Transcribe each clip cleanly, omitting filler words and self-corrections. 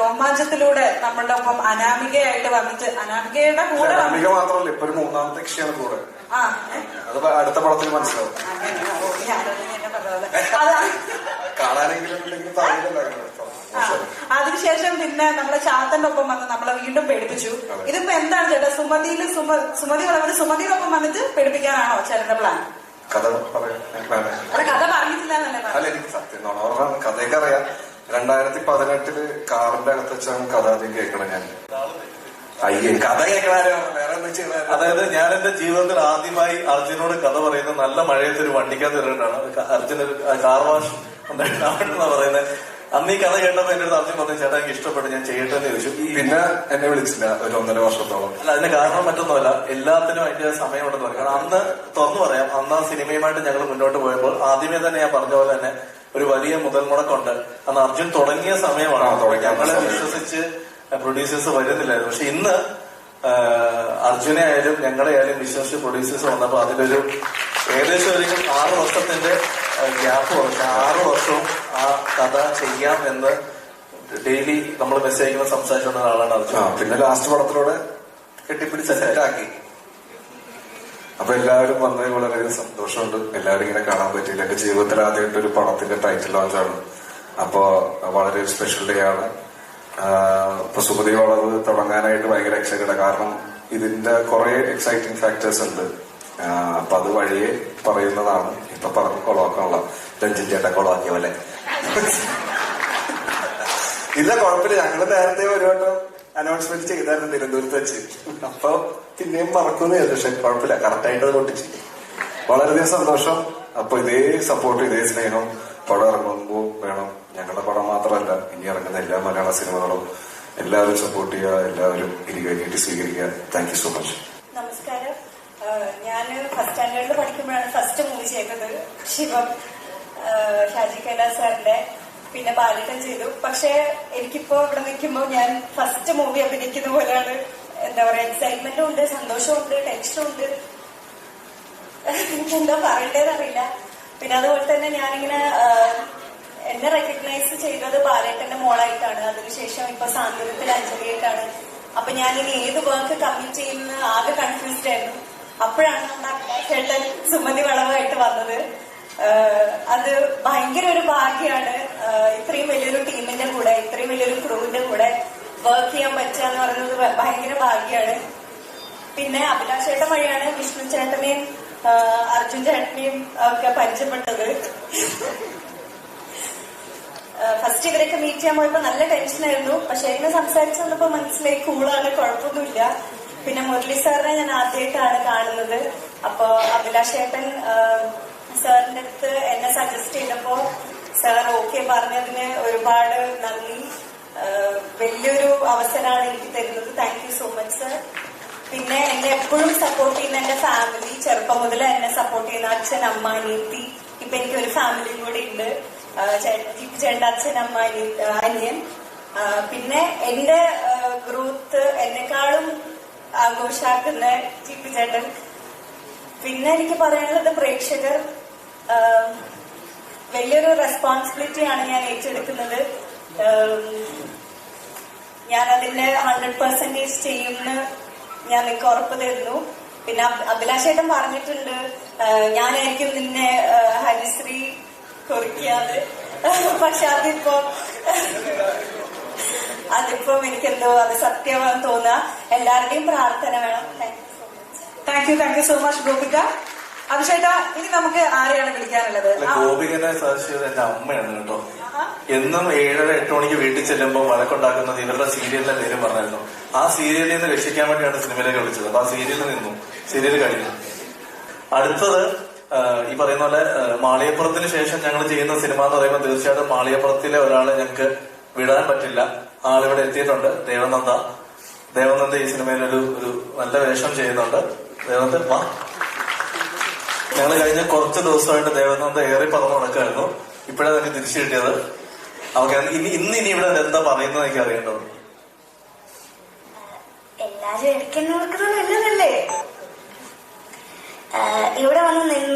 രോമാഞ്ചത്തിലൂടെ നമ്മളുടെ ഒപ്പം അനാമികയായിട്ട് വന്നിട്ട് അനാമികയുടെ കൂടെ അനാമിക മാത്രമല്ല ഇപ്പൊ ഒരു മൂന്നാമത്തെ കക്ഷിയാണ് കൂടെ. അത് അടുത്ത പടത്തിൽ മനസ്സിലാവും. അതിനുശേഷം പിന്നെ നമ്മളെ ചാത്തന്റെ ഒപ്പം വന്ന് നമ്മളെ വീണ്ടും പേടിപ്പിച്ചു. ഇതിപ്പോ എന്താണ് ചേട്ടാ, സുമതിയുടെ ഒപ്പം വന്നിട്ട് പേടിപ്പിക്കാനാണോ ചേട്ടന്റെ പ്ലാൻ? കഥ കഥ പറഞ്ഞിട്ടില്ല. അല്ല, എനിക്ക് സത്യം പറഞ്ഞാൽ കഥയൊക്കെ അറിയാം. 2018 കാറിന്റെ അകത്ത് വെച്ചാണ് കഥ ആദ്യം കേൾക്കണം ഞാൻ. കഥ കേൾക്കണാരോ വേറെ എന്താ ചെയ്യണ. അതായത് ഞാൻ എന്റെ ജീവിതത്തിൽ ആദ്യമായി അർജുനോട് കഥ പറയുന്നത് നല്ല മഴയത്ത് ഒരു വണ്ടിക്കകത്ത് ഇറങ്ങിയിട്ടാണ്. അർജുന ഒരു കാർ വാഷ് ഉണ്ടായിട്ടാണെന്നാ പറയുന്നത്. അന്ന് ഈ കഥ കേട്ടപ്പോ എന്റെ അടുത്ത് അർജുൻ പറഞ്ഞു, ചേട്ടാ എനിക്ക് ഇഷ്ടപ്പെട്ടു, ഞാൻ ചെയ്യട്ടെ എന്ന് ചോദിച്ചു. പിന്നെ എന്നെ വിളിച്ചില്ല ഒരു 1.5 വർഷത്തോളം. അല്ല, അതിന്റെ കാരണം മറ്റൊന്നുമല്ല, എല്ലാത്തിനും അതിന്റെ സമയമുണ്ടെന്ന് പറയും. കാരണം അന്ന് തുറന്നു പറയാം, അന്ന് ആ സിനിമയുമായിട്ട് ഞങ്ങൾ മുന്നോട്ട് പോയപ്പോൾ ആദ്യമേ തന്നെ ഞാൻ പറഞ്ഞ പോലെ തന്നെ ഒരു വലിയ മുതൽ മുടക്കുണ്ട്. അന്ന് അർജുൻ തുടങ്ങിയ സമയമാണ്. ഞങ്ങളെ വിശ്വസിച്ച് പ്രൊഡ്യൂസേഴ്സ് വരുന്നില്ലായിരുന്നു. പക്ഷെ ഇന്ന് അർജുനെ ആയാലും ഞങ്ങളെ ആയാലും വിശ്വസിച്ച് പ്രൊഡ്യൂസേഴ്സ് വന്നപ്പോ അതിലൊരു ഏകദേശം ഒരു 6 വർഷത്തിന്റെ ഗ്യാപ്പ് വന്നു. 6 വർഷവും ആ കഥ ചെയ്യാം എന്ന് ഡെയിലി നമ്മൾ മെസ്സേജ് അയക്കുമ്പോൾ സംസാരിച്ചുകൊണ്ട ആളാണ് അർജുൻ. പിന്നെ ലാസ്റ്റ് പടത്തിലൂടെ കെട്ടിപ്പിടിച്ച് സെറ്റാക്കി. അപ്പൊ എല്ലാവരും വന്നതിൽ വളരെയധികം സന്തോഷമുണ്ട്. എല്ലാവരും ഇങ്ങനെ കാണാൻ പറ്റിയില്ല. എന്റെ ജീവിതത്തിൽ ആദ്യമായിട്ട് ഒരു പടത്തിന്റെ ടൈറ്റിൽ ലോഞ്ചാണ്. അപ്പോ വളരെ സ്പെഷ്യൽ ഡേ ആണ്. ഇപ്പൊ സുമതി വളവ് തുടങ്ങാനായിട്ട് ഭയങ്കര എക്സൈറ്റഡ്. കാരണം ഇതിന്റെ കുറെ എക്സൈറ്റിംഗ് ഫാക്ടേഴ്സ് ഉണ്ട്. അപ്പൊ അത് വഴിയെ പറയുന്നതാണ്. ഇപ്പൊ പറഞ്ഞ് കൊളവാക്കാനുള്ള രഞ്ജിൻ ചേട്ടൻ കൊളവാക്കിയ പോലെ. ഇല്ല, കുഴപ്പമില്ല. ഞങ്ങള് നേരത്തെ ഒരു വട്ടം അനൗൺസ്മെന്റ് ചെയ്തായിരുന്നു തിരുവനന്തപുരത്ത് വെച്ച്. അപ്പൊ പിന്നെയും മറക്കുന്നു. പക്ഷെ കുഴപ്പമില്ല, കറക്റ്റായിട്ട് അത് പൊട്ടിച്ച്. വളരെയധികം സന്തോഷം. അപ്പൊ ഇതേ സപ്പോർട്ട്, ഇതേ സ്നേഹം പടം ഇറങ്ങുമ്പോ വേണം. ഞങ്ങളുടെ പടം മാത്രമല്ല, ഇനി ഇറങ്ങുന്ന എല്ലാ മലയാള സിനിമകളും എല്ലാവരും സപ്പോർട്ട് ചെയ്യുക, എല്ലാവരും ഇരുകൈനീട്ടി സ്വീകരിക്കുക. Thank you so much. നമസ്കാരം. ഞാൻ ഫസ്റ്റ് സ്റ്റാൻഡേർഡിൽ പഠിക്കുമ്പോഴാണ് ഫസ്റ്റ് മൂവി ചെയ്തത്. ശിവം, ഷാജി കൈലാസ് സാറിന്റെ. പിന്നെ ബാലേട്ടൻ ചെയ്തു. പക്ഷെ എനിക്കിപ്പോ ഇവിടെ നിൽക്കുമ്പോ ഞാൻ ഫസ്റ്റ് മൂവി അഭിനയിക്കുന്ന പോലെയാണ്. എന്താ പറയാ, എക്സൈറ്റ്മെന്റും ഉണ്ട്, സന്തോഷവും ഉണ്ട്, ടെൻഷനും ഉണ്ട്. എനിക്കെന്താ പറയേണ്ടതെന്നറിയില്ല. പിന്നെ അതുപോലെ തന്നെ ഞാനിങ്ങനെ എന്നെ റെക്കഗ്നൈസ് ചെയ്തത് ബാലേട്ടന്റെ മോളായിട്ടാണ്. അതിനുശേഷം ഇപ്പൊ സാന്ത്വനത്തിൽ അഞ്ജലിയായിട്ടാണ്. അപ്പൊ ഞാനിനി ഏത് വർക്ക് കമ്മിറ്റ് ചെയ്യുന്ന ആകെ കൺഫ്യൂസ്ഡ് ആയിരുന്നു. അപ്പോഴാണ് നമ്മുടെ ചേട്ടൻ സുമതി വളവായിട്ട് വന്നത്. അത് ഭയങ്കര ഒരു ഭാഗ്യമാണ്. ഇത്രയും വലിയൊരു ടീമിന്റെ കൂടെ, ഇത്രയും വലിയൊരു ക്രൂവിന്റെ കൂടെ വർക്ക് ചെയ്യാൻ പറ്റുക എന്ന് പറയുന്നത് ഭയങ്കര ഭാഗ്യമാണ്. പിന്നെ അഭിലാഷ് ചേട്ടൻ വഴിയാണ് വിഷ്ണു ചേട്ടനെയും അർജുൻ ചേട്ടനെയും ഒക്കെ പരിചയപ്പെട്ടത്. ഫസ്റ്റ് ഇവരൊക്കെ മീറ്റ് ചെയ്യാൻ പോയപ്പോ നല്ല ടെൻഷനായിരുന്നു. പക്ഷെ ഇങ്ങനെ സംസാരിച്ചു വന്നപ്പോ മനസ്സിലായി കൂളാണ്, കുഴപ്പമൊന്നുമില്ല. പിന്നെ മുരളി സാറിനെ ഞാൻ ആദ്യമായിട്ടാണ് കാണുന്നത്. അപ്പൊ അഭിലാഷ് ചേട്ടൻ സാറിന്റെ അടുത്ത് എന്നെ സജസ്റ്റ് ചെയ്തപ്പോ സാർ ഓക്കെ പറഞ്ഞതിന് ഒരുപാട് നന്ദി. വലിയൊരു അവസരമാണ് എനിക്ക് തരുന്നത്. Thank you so much sir. പിന്നെ എന്നെ എപ്പോഴും സപ്പോർട്ട് ചെയ്യുന്ന എന്റെ ഫാമിലി, ചെറുപ്പം മുതൽ എന്നെ സപ്പോർട്ട് ചെയ്യുന്ന അച്ഛൻ, അമ്മ, അനിയത്തി. ഇപ്പൊ എനിക്ക് ഒരു ഫാമിലിയും കൂടി ഉണ്ട്. ചേട്ടൻ, അച്ഛൻ, അമ്മ, അനിയൻ. പിന്നെ എന്റെ ഗ്രോത്ത് എന്നെക്കാളും ആഘോഷാക്കുന്ന ജിപ്പി ചേട്ടൻ. പിന്നെ എനിക്ക് പറയാനുള്ളത് പ്രേക്ഷകർ, വലിയൊരു റെസ്പോൺസിബിലിറ്റിയാണ് ഞാൻ ഏറ്റെടുക്കുന്നത്. ഞാൻ അതിന്റെ 100% ചെയ്യുമെന്ന് ഞാൻ നിങ്ങൾക്ക് ഉറപ്പ് തരുന്നു. പിന്നെ അഭിലാഷ് ചേട്ടൻ പറഞ്ഞിട്ടുണ്ട്, ഞാനായിരിക്കും നിന്നെ ഹരിശ്രീ കുറിക്കാതെ. പക്ഷെ അതിപ്പോ എനിക്കെന്തോ അത് സത്യമാണെന്ന് തോന്നുക. എല്ലാവരുടെയും പ്രാർത്ഥന വേണം. Thank you so much Gopika. അഭിഷേട്ടാ, ഇനി നമുക്ക് ആരെയാണ് വിളിക്കാനുള്ളത്? ഗോപികനെ സജസ്റ്റ് ചെയ്തത് എന്റെ അമ്മയാണ് കേട്ടോ. എന്നും 7-8 മണിക്ക് വീട്ടിൽ ചെല്ലുമ്പോൾ വഴക്കുണ്ടാക്കുന്നത് ഇവരുടെ സീരിയലിന്റെ പേരും പറഞ്ഞായിരുന്നു. ആ സീരിയലിൽ നിന്ന് രക്ഷിക്കാൻ വേണ്ടിയാണ് സിനിമയിലേക്ക് വിളിച്ചത്. അപ്പൊ ആ സീരിയലിൽ നിന്നു. സീരിയൽ കഴിഞ്ഞു. അടുത്തത് ഈ പറയുന്ന പോലെ മാളികപ്പുറത്തിന് ശേഷം ഞങ്ങൾ ചെയ്യുന്ന സിനിമ എന്ന് പറയുമ്പോൾ തീർച്ചയായിട്ടും മാളികപ്പുറത്തിലെ ഒരാളെ ഞങ്ങൾക്ക് വിടാൻ പറ്റില്ല. ആളിവിടെ എത്തിയിട്ടുണ്ട്. ദേവനന്ദ ഈ സിനിമയിൽ ഒരു നല്ല വേഷം ചെയ്യുന്നുണ്ട്. ദേവനന്ദ വാ. ഞങ്ങൾ കഴിഞ്ഞ കുറച്ച് ദിവസമായിട്ട് ദേവനന്ദ ഏറെ പറഞ്ഞു നടക്കായിരുന്നു. ഇപ്പോഴാണ് എനിക്ക് തിരിച്ചു കിട്ടിയത്. അവർക്ക് ഇന്ന് ഇവിടെ എന്താ പറയുന്നത് എനിക്ക് അറിയേണ്ടത്. എല്ലാരും എടുക്കുന്ന കൊടുക്കുന്നത് നല്ലതല്ലേ. ഇവിടെ വന്ന്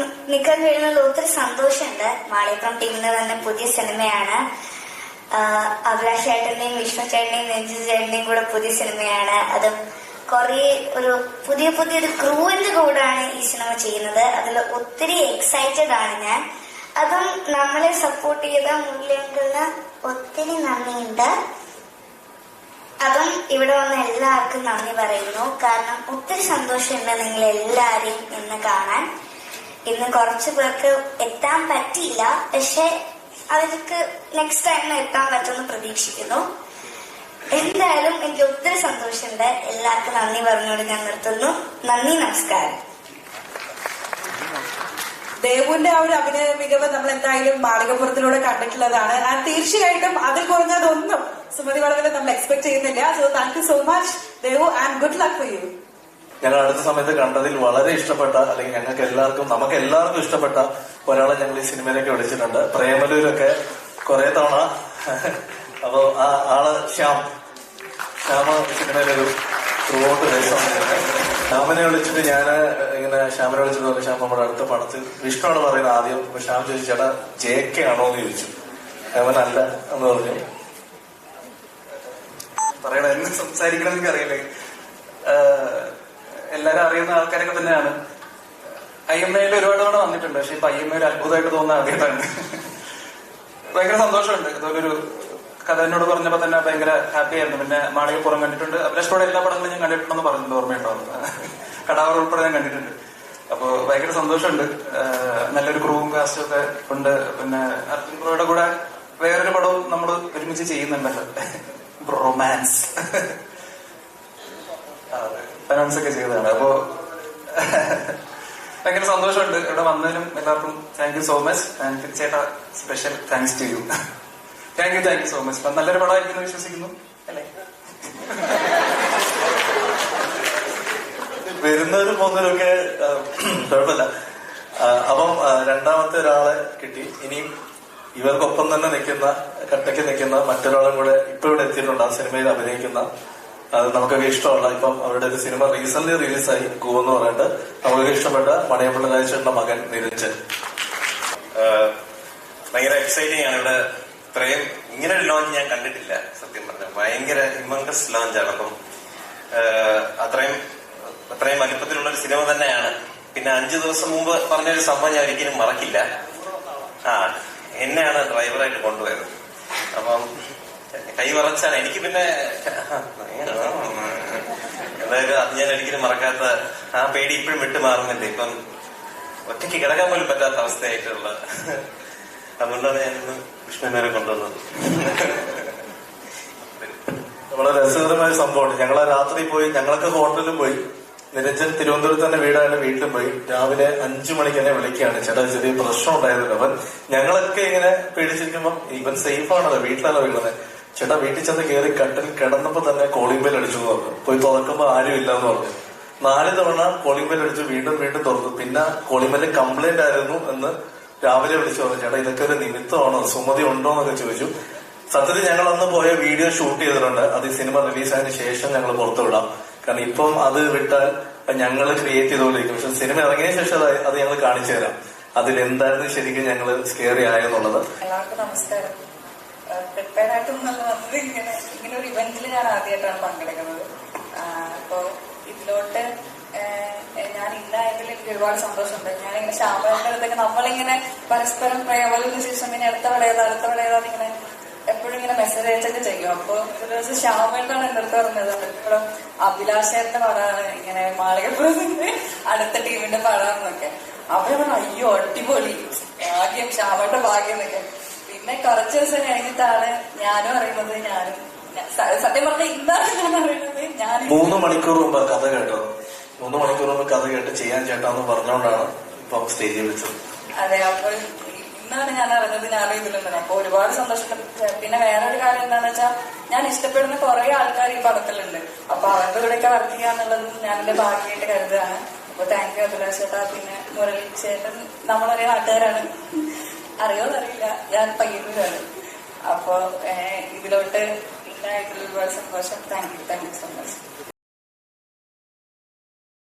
നിൽക്കാൻ കഴിയുന്നതിൽ ഒത്തിരി സന്തോഷമുണ്ട്. മാളികപ്പുറം ടീമിന് തന്നെ പുതിയ സിനിമയാണ്. അഭിലാഷ് ചേട്ടന്റെയും വിഷ്ണു ചേട്ടന്റെയും നെഞ്ചു ചേട്ടന്റെയും കൂടെ പുതിയ സിനിമയാണ്. അതും കുറെ ഒരു പുതിയൊരു ക്രൂവിന്റെ കൂടാണ് ഈ സിനിമ ചെയ്യുന്നത്. അതിൽ ഒത്തിരി എക്സൈറ്റഡ് ആണ് ഞാൻ. അതും നമ്മളെ സപ്പോർട്ട് ചെയ്ത മുരളിയങ്കിളിന് ഒത്തിരി നന്ദിയുണ്ട്. അതും ഇവിടെ വന്ന എല്ലാവർക്കും നന്ദി പറയുന്നു. കാരണം ഒത്തിരി സന്തോഷമുണ്ട് നിങ്ങൾ എല്ലാരെയും ഇന്ന് കാണാൻ. ഇന്ന് കുറച്ചു പേർക്ക് എത്താൻ പറ്റിയില്ല, പക്ഷെ അവർക്ക് നെക്സ്റ്റ് ടൈം എത്താൻ പറ്റുമെന്ന് പ്രതീക്ഷിക്കുന്നു. എന്തായാലും എനിക്ക് ഒത്തിരി സന്തോഷമുണ്ട്. എല്ലാവർക്കും നന്ദി പറഞ്ഞുകൊണ്ട് ഞാൻ നിർത്തുന്നു. നന്ദി, നമസ്കാരം. ദേവുവിന്റെ ആ ഒരു അഭിനയ മികവ് നമ്മൾ എന്തായാലും മാളികപ്പുറത്തിലൂടെ കണ്ടിട്ടുള്ളതാണ്. തീർച്ചയായിട്ടും അതിൽ കുറഞ്ഞതൊന്നും സുമതി വളവിൽ നമ്മൾ എക്സ്പെക്ട് ചെയ്യുന്നില്ല. So thank you so much Devu and good luck for you. ഞങ്ങൾ അടുത്ത സമയത്ത് കണ്ടതിൽ വളരെ ഇഷ്ടപ്പെട്ട, അല്ലെങ്കിൽ നമുക്ക് എല്ലാവർക്കും ഇഷ്ടപ്പെട്ട ഒരാളെ ഞങ്ങൾ ഈ സിനിമയിലേക്ക് വിളിച്ചിട്ടുണ്ട്. പ്രേമലൂരൊക്കെ കുറെ തവണ. അപ്പോ ആ ആള് ശ്യാമ സിനിമയിലൊരു ത്രൂഔട്ട് ശ്യാമിനെ വിളിച്ചിട്ട് ശ്യാമിനെ വിളിച്ചിട്ട് പറഞ്ഞു, ശ്യാം നമ്മുടെ അടുത്ത പടത്തിൽ വിഷ്ണുവാണ് പറയുന്നത് ആദ്യം. അപ്പൊ ശ്യാം ചോദിച്ചു, ചേട്ടാ JK ആണോ എന്ന് ചോദിച്ചു. അവനല്ല എന്ന് പറഞ്ഞു. പറയണ എന്ന് സംസാരിക്കണമെന്ന് അറിയില്ലേ, എല്ലാരും അറിയുന്ന ആൾക്കാരൊക്കെ തന്നെയാണ്. IMA ഒരുപാട് തവണ വന്നിട്ടുണ്ട്, പക്ഷെ ഇപ്പൊ IMA അത്ഭുതമായിട്ട് തോന്നുന്ന ആദ്യമായിട്ടാണ്. ഭയങ്കര സന്തോഷമുണ്ട്. ഇതൊരു കഥ എന്നോട് പറഞ്ഞപ്പോ തന്നെ ഭയങ്കര ഹാപ്പി ആയിരുന്നു. പിന്നെ മാളികപ്പുറം കണ്ടിട്ടുണ്ട്. അഭിലാഷോടെ എല്ലാ പടങ്ങളും ഞാൻ കണ്ടിട്ടുണ്ടെന്ന് പറഞ്ഞത് ഓർമ്മയുണ്ടാവും. കടാവർ ഉൾപ്പെടെ ഞാൻ കണ്ടിട്ടുണ്ട്. അപ്പൊ ഭയങ്കര സന്തോഷമുണ്ട്. നല്ലൊരു ക്രൂവും കാസ്റ്റും ഒക്കെ ഉണ്ട്. പിന്നെ അർജുൻ ബ്രോയുടെ കൂടെ വേറൊരു പടവും നമ്മൾ ഒരുമിച്ച് ചെയ്യുന്നുണ്ടല്ലോ, റൊമാൻസ് അനൗൺസ് ഒക്കെ ചെയ്തതാണ്. അപ്പോ ഭയങ്കര സന്തോഷമുണ്ട് ഇവിടെ വന്നതിനും. എല്ലാവർക്കും thank you so much. And ചേട്ടാ special thanks to you. Thank you so much. അപ്പൊ നല്ലൊരു പടമായിരിക്കുന്നു വിശ്വസിക്കുന്നു അല്ലേ? വരുന്നവരും പോകുന്നവരൊക്കെ കുഴപ്പമില്ല. അപ്പം രണ്ടാമത്തെ ഒരാളെ കിട്ടി. ഇനിയും ഇവർക്കൊപ്പം തന്നെ കട്ടയ്ക്ക് നിൽക്കുന്ന മറ്റൊരാളും കൂടെ ഇപ്പൊ ഇവിടെ എത്തിയിട്ടുണ്ട്. ആ സിനിമയിൽ അഭിനയിക്കുന്ന, അത് നമുക്കൊക്കെ ഇഷ്ടമുള്ള, ഇപ്പം അവരുടെ ഒരു സിനിമ റീസെന്റ് റിലീസായി ഗോ എന്ന് പറഞ്ഞിട്ട് നമുക്കൊക്കെ ഇഷ്ടപ്പെട്ട മണിയമ്പിള്ള രാജേശ്വരന്റെ മകൻ നിരഞ്ജൻ. ഭയങ്കര എക്സൈറ്റിംഗ് ആണ്. ഇവിടെ ഇത്രയും ഇങ്ങനെ ഒരു ലോഞ്ച് ഞാൻ കണ്ടിട്ടില്ല സത്യം പറഞ്ഞ. ഭയങ്കര ഹിമങ്കസ് ലോഞ്ചാണ്. അപ്പം അത്രയും വലിപ്പത്തിലുള്ള ഒരു സിനിമ തന്നെയാണ്. പിന്നെ 5 ദിവസം മുമ്പ് പറഞ്ഞൊരു സംഭവം ഞാൻ ഒരിക്കലും മറക്കില്ല. എന്നെയാണ് ഡ്രൈവറായിട്ട് കൊണ്ടുപോയത്. അപ്പം കൈ വിറച്ചാണ് എനിക്ക്. പിന്നെ അതായത് അത് ഞാൻ ഒരിക്കലും മറക്കാത്ത ആ പേടി ഇപ്പോഴും വിട്ടുമാറുന്നില്ല. ഇപ്പം ഒറ്റയ്ക്ക് കിടക്കാൻ പോലും പറ്റാത്ത അവസ്ഥയായിട്ടുള്ള. അതുകൊണ്ടാണ് ഞാനിന്ന് വിഷ്ണുവിനെ കൊണ്ടുവന്നത്. വളരെ രസകരമായ സംഭവമാണ്. ഞങ്ങളെ രാത്രി പോയി, ഞങ്ങളൊക്കെ ഹോട്ടലിലും പോയി. നിരഞ്ജൻ തിരുവനന്തപുരത്ത് തന്നെ വീടാണ്, വീട്ടിലും പോയി. രാവിലെ 5 മണിക്ക് എന്നെ വിളിക്കുകയാണ്, ചേട്ടാ ചെറിയ പ്രശ്നം ഉണ്ടായിരുന്നില്ല. അവൻ ഞങ്ങളൊക്കെ ഇങ്ങനെ പേടിച്ചിരിക്കുമ്പോ ഇവൻ സേഫ് ആണല്ലോ, വീട്ടിലല്ല വീഴുന്നത്. ചേട്ടാ വീട്ടിൽ ചെന്ന് കയറി കട്ടിൽ കിടന്നപ്പോ തന്നെ കോളിംഗ് ബെൽ അടിച്ചു എന്ന് പറഞ്ഞു. പോയി തുറക്കുമ്പോ ആരും ഇല്ലാന്ന് പറഞ്ഞു. 4 തവണ കോളിംഗ് ബെൽ അടിച്ചു, വീണ്ടും തുറന്നു. പിന്നെ കോളിംഗ് ബെല്ല് കംപ്ലൈന്റ് ആയിരുന്നു എന്ന് രാവിലെ വിളിച്ചു പറഞ്ഞു. ചേട്ടാ ഇതൊക്കെ ഒരു നിമിത്തമാണോ, സുമതി ഉണ്ടോ എന്നൊക്കെ ചോദിച്ചു. സത്യത്തിൽ ഞങ്ങൾ അന്ന് പോയ വീഡിയോ ഷൂട്ട് ചെയ്തിട്ടുണ്ട്. അത് ഈ സിനിമ റിലീസായതിനു ശേഷം ഞങ്ങൾ പുറത്തു വിടാം. കാരണം ഇപ്പം അത് വിട്ടാൽ ഞങ്ങൾ ക്രിയേറ്റ് ചെയ്തുകൊണ്ടിരിക്കും. പക്ഷെ സിനിമ ഇറങ്ങിയ ശേഷം അത് ഞങ്ങൾ കാണിച്ചു തരാം അതിലെന്തായിരുന്നു ശരിക്കും ഞങ്ങൾ സ്കെയറി ആയെന്നുള്ളത്. എല്ലാവർക്കും നമസ്കാരം. പ്രിപ്പയർ ആയിട്ടൊന്നും വന്നത് ഇങ്ങനെ ഒരു ഇവന്റിൽ ഞാൻ ആദ്യമായിട്ടാണ് പങ്കെടുക്കുന്നത്. അപ്പോ ഇതിലോട്ട് ഞാൻ ഇന്നായതിൽ എനിക്ക് ഒരുപാട് സന്തോഷമുണ്ട്. ഞാനിങ്ങനെ ശ്യാമയുടെ അടുത്തൊക്കെ നമ്മളിങ്ങനെ പരസ്പരം പ്രേമലിന് ശേഷം ഇങ്ങനെ അടുത്ത വിളയതാന്ന് ഇങ്ങനെ എപ്പോഴും ഇങ്ങനെ മെസ്സേജ് അയച്ചൊക്കെ ചെയ്യും. അപ്പൊ ഒരു ദിവസം ശ്യാമേട്ടാണ് എന്റെ അടുത്ത് പറഞ്ഞത്, എപ്പോഴും അഭിലാഷേന്റെ പടമാണ് ഇങ്ങനെ മാളികപ്പുറത്തിന്റെ അടുത്ത ടീമിന്റെ പടമാണെന്നൊക്കെ. അപ്പൊ പറഞ്ഞു അയ്യോ അടിപൊളി, ഭാഗ്യം, ശ്യാമയുടെ ഭാഗ്യം എന്നൊക്കെ. പിന്നെ കുറച്ച് ദിവസം കഴിഞ്ഞിട്ടാണ് ഞാനും അറിയുന്നത്. സത്യം പറഞ്ഞ ഇന്നാണ് ഞാൻ അറിയുന്നത്. ഞാൻ 3 മണിക്കൂർ മുമ്പ് കഥ കേട്ടോ. 3 മണിക്കൂർ മുമ്പ് കഥ കേട്ട് ചെയ്യാൻ ചേട്ടാന്ന് പറഞ്ഞുകൊണ്ടാണ് ഇപ്പൊ സ്റ്റേജിൽ വിളിച്ചത്. അതെ, അപ്പോൾ ഇന്നാണ് ഞാൻ അറിഞ്ഞത് ഞാനും ഇതിലുണ്ട്. അപ്പൊ ഒരുപാട് സന്തോഷം. പിന്നെ വേറൊരു കാര്യം എന്താണെന്ന് വെച്ചാൽ ഞാൻ ഇഷ്ടപ്പെടുന്ന കുറെ ആൾക്കാർ ഈ പടത്തിലുണ്ട്. അപ്പൊ അവരുടെ കൂടെയൊക്കെ വർക്ക് ചെയ്യാന്നുള്ളതും ഞാൻ എന്റെ ഭാഗ്യമായിട്ട് കരുതുകയാണ്. അപ്പൊ താങ്ക് യു അഭിലാഷ് ചേട്ടാ. പിന്നെ മുരളി ചേട്ടൻ നമ്മളൊരേ നാട്ടുകാരാണ്, അറിയോന്നറിയില്ല, ഞാൻ പയ്യന്നൂരാണ്. അപ്പൊ ഇതിലോട്ട് ഇന്നായിട്ടുള്ള ഒരുപാട് സന്തോഷം. Thank you so much.